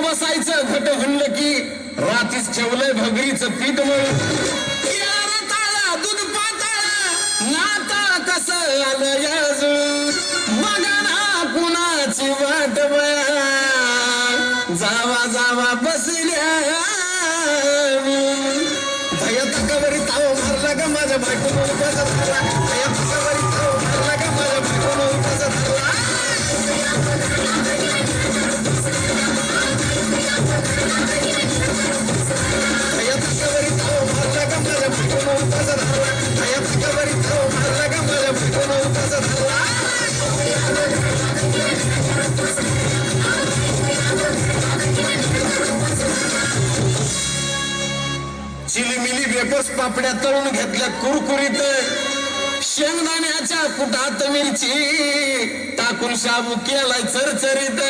बसायचं घट म्हणलं की रात्रीच ठेवलंय भगरीचं पीठ म्हणून दूध पाताळ नाता कसं आलं याजून बघा ना कुणाची वाट बया जावा जावा बसल्या धयत कवरी ताव मारला का माझ्या बायकोनं उपास धरला धयत कवरी ताव मारला का माझ्या बायकोनं उपास धरला धयत कवरी ताव मारला का माझ्या बायकोनं उपास धरला धयत कवरी ताव मारला का माझ्या बायकोनं उपास धरला चिलीमिली वेपर्स पापड्या तळून घेतल्या कुरकुरीत शेंगदाण्याच्या कुटात मिरची टाकून शाबू केलाय चरचरीत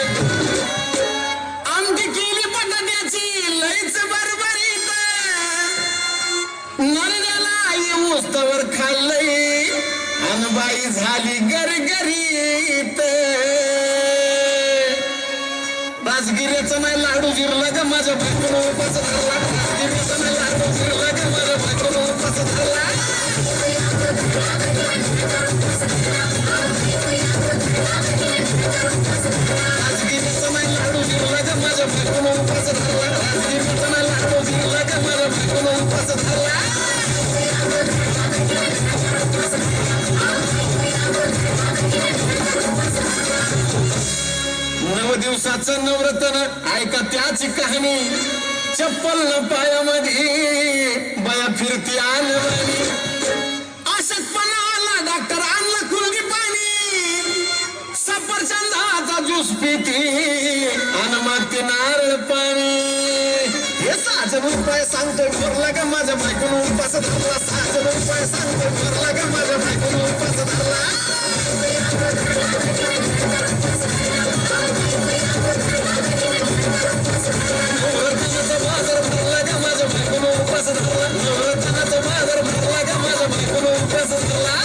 आमटी केली बटाट्याची लईच बरबरीत नरड्याला येऊस्तवर खाल्लंय अनबाई झाली गरगरीत राजगिऱ्याचं नाही लाडू जिरला का माझ्या बायकोनं उपास धरला राजगिऱ्याचं नाही लाडू जिरला का माझ्या बायकोनं उपास धरला राजगिऱ्याचं नाही लाडू जिरला का माझ्या बायकोनं उपास धरला राजगिऱ्याचं नाही लाडू जिरला का माझ्या बायकोनं उपास धरला 9 दिवसाचं नवरत्न ऐका त्याची कहाणी चप्पल न पायामध्ये बया फिरती आणवानी अशक्तपणा आला डॉक्टर आणला कुलगी पाणी सफरचंदाचा ज्यूस पिती आणि मग ते नारळ पाणी हे 6 रुपये सांगतोय भरला का माझ्या बायकोनं उपास धरला 6 रुपये सांगतोय भरला का माझ्या बायकोनं उपास धरला नवरत्नाचा बाजार भरला का माझ्या बायकोनं उपास धरला नवरत्नाचा बाजार भरला का माझ्या बायकोनं उपास धरला